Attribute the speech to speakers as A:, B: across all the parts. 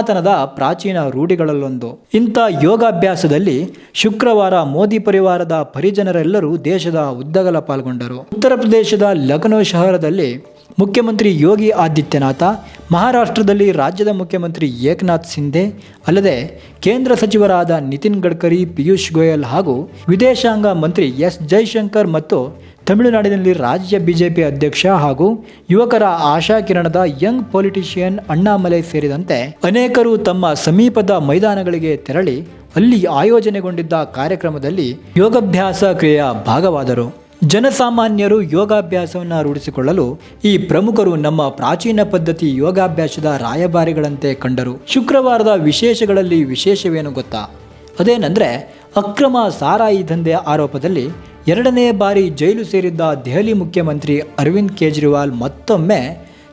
A: ಸನಾತನದ ಪ್ರಾಚೀನ ರೂಢಿಗಳಲ್ಲೊಂದು. ಇಂಥ ಯೋಗಾಭ್ಯಾಸದಲ್ಲಿ ಶುಕ್ರವಾರ ಮೋದಿ ಪರಿವಾರದ ಪರಿಜನರೆಲ್ಲರೂ ದೇಶದ ಉದ್ದಗಲ ಪಾಲ್ಗೊಂಡರು. ಉತ್ತರ ಪ್ರದೇಶದ ಲಖನೌ ಶಹರದಲ್ಲಿ ಮುಖ್ಯಮಂತ್ರಿ ಯೋಗಿ ಆದಿತ್ಯನಾಥ, ಮಹಾರಾಷ್ಟ್ರದಲ್ಲಿ ರಾಜ್ಯದ ಮುಖ್ಯಮಂತ್ರಿ ಏಕನಾಥ್ ಶಿಂದೆ, ಅಲ್ಲದೆ ಕೇಂದ್ರ ಸಚಿವರಾದ ನಿತಿನ್ ಗಡ್ಕರಿ, ಪಿಯೂಷ್ ಗೋಯಲ್ ಹಾಗೂ ವಿದೇಶಾಂಗ ಮಂತ್ರಿ ಎಸ್ ಜೈಶಂಕರ್ ಮತ್ತು ತಮಿಳುನಾಡಿನಲ್ಲಿ ರಾಜ್ಯ ಬಿಜೆಪಿ ಅಧ್ಯಕ್ಷ ಹಾಗೂ ಯುವಕರ ಆಶಾಕಿರಣದ ಯಂಗ್ ಪೊಲಿಟಿಷಿಯನ್ ಅಣ್ಣಾಮಲೈ ಸೇರಿದಂತೆ ಅನೇಕರು ತಮ್ಮ ಸಮೀಪದ ಮೈದಾನಗಳಿಗೆ ತೆರಳಿ ಅಲ್ಲಿ ಆಯೋಜನೆಗೊಂಡಿದ್ದ ಕಾರ್ಯಕ್ರಮದಲ್ಲಿ ಯೋಗಾಭ್ಯಾಸ ಕ್ರಿಯೆಯ ಭಾಗವಾದರು. ಜನಸಾಮಾನ್ಯರು ಯೋಗಾಭ್ಯಾಸವನ್ನು ರೂಢಿಸಿಕೊಳ್ಳಲು ಈ ಪ್ರಮುಖರು ನಮ್ಮ ಪ್ರಾಚೀನ ಪದ್ಧತಿ ಯೋಗಾಭ್ಯಾಸದ ರಾಯಭಾರಿಗಳಂತೆ ಕಂಡರು. ಶುಕ್ರವಾರದ ವಿಶೇಷಗಳಲ್ಲಿ ವಿಶೇಷವೇನು ಗೊತ್ತಾ? ಅದೇನೆಂದರೆ, ಅಕ್ರಮ ಸಾರಾಯಿ ದಂಧೆ ಆರೋಪದಲ್ಲಿ 2ನೇ ಬಾರಿ ಜೈಲು ಸೇರಿದ್ದ ದೆಹಲಿ ಮುಖ್ಯಮಂತ್ರಿ ಅರವಿಂದ್ ಕೇಜ್ರಿವಾಲ್ ಮತ್ತೊಮ್ಮೆ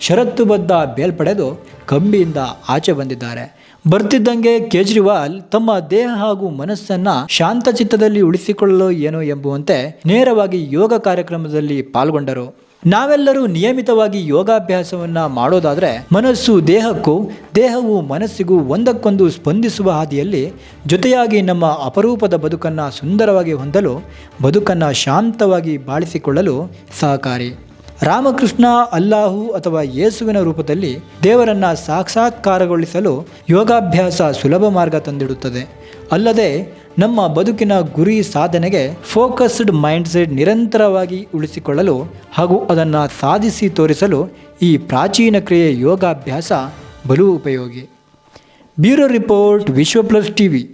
A: ಷರತ್ತುಬದ್ಧ ಬೇಲ್ ಪಡೆದು ಕಂಬಿಯಿಂದ ಆಚೆ ಬಂದಿದ್ದಾರೆ. ಬರ್ತಿದ್ದಂಗೆ ಕೇಜ್ರಿವಾಲ್ ತಮ್ಮ ದೇಹ ಹಾಗೂ ಮನಸ್ಸನ್ನು ಶಾಂತಚಿತ್ತದಲ್ಲಿ ಉಳಿಸಿಕೊಳ್ಳಲು ಏನೋ ಎಂಬುವಂತೆ ನೇರವಾಗಿ ಯೋಗ ಕಾರ್ಯಕ್ರಮದಲ್ಲಿ ಪಾಲ್ಗೊಂಡರು. ನಾವೆಲ್ಲರೂ ನಿಯಮಿತವಾಗಿ ಯೋಗಾಭ್ಯಾಸವನ್ನು ಮಾಡೋದಾದರೆ ಮನಸ್ಸು ದೇಹಕ್ಕೂ, ದೇಹವು ಮನಸ್ಸಿಗೂ ಒಂದಕ್ಕೊಂದು ಸ್ಪಂದಿಸುವ ಹಾದಿಯಲ್ಲಿ ಜೊತೆಯಾಗಿ ನಮ್ಮ ಅಪರೂಪದ ಬದುಕನ್ನು ಸುಂದರವಾಗಿ ಹೊಂದಲು, ಬದುಕನ್ನು ಶಾಂತವಾಗಿ ಬಾಳಿಸಿಕೊಳ್ಳಲು ಸಹಕಾರಿ. ರಾಮಕೃಷ್ಣ, ಅಲ್ಲಾಹು ಅಥವಾ ಯೇಸುವಿನ ರೂಪದಲ್ಲಿ ದೇವರನ್ನು ಸಾಕ್ಷಾತ್ಕಾರಗೊಳಿಸಲು ಯೋಗಾಭ್ಯಾಸ ಸುಲಭ ಮಾರ್ಗ ತಂದಿಡುತ್ತದೆ. ಅಲ್ಲದೆ ನಮ್ಮ ಬದುಕಿನ ಗುರಿ ಸಾಧನೆಗೆ ಫೋಕಸ್ಡ್ ಮೈಂಡ್ಸೆಟ್ ನಿರಂತರವಾಗಿ ಉಳಿಸಿಕೊಳ್ಳಲು ಹಾಗೂ ಅದನ್ನು ಸಾಧಿಸಿ ತೋರಿಸಲು ಈ ಪ್ರಾಚೀನ ಕ್ರಿಯೆ ಯೋಗಾಭ್ಯಾಸ ಬಲು ಉಪಯೋಗಿ. ಬ್ಯೂರೋ ರಿಪೋರ್ಟ್, ವಿಶ್ವ ಪ್ಲಸ್ ಟಿವಿ.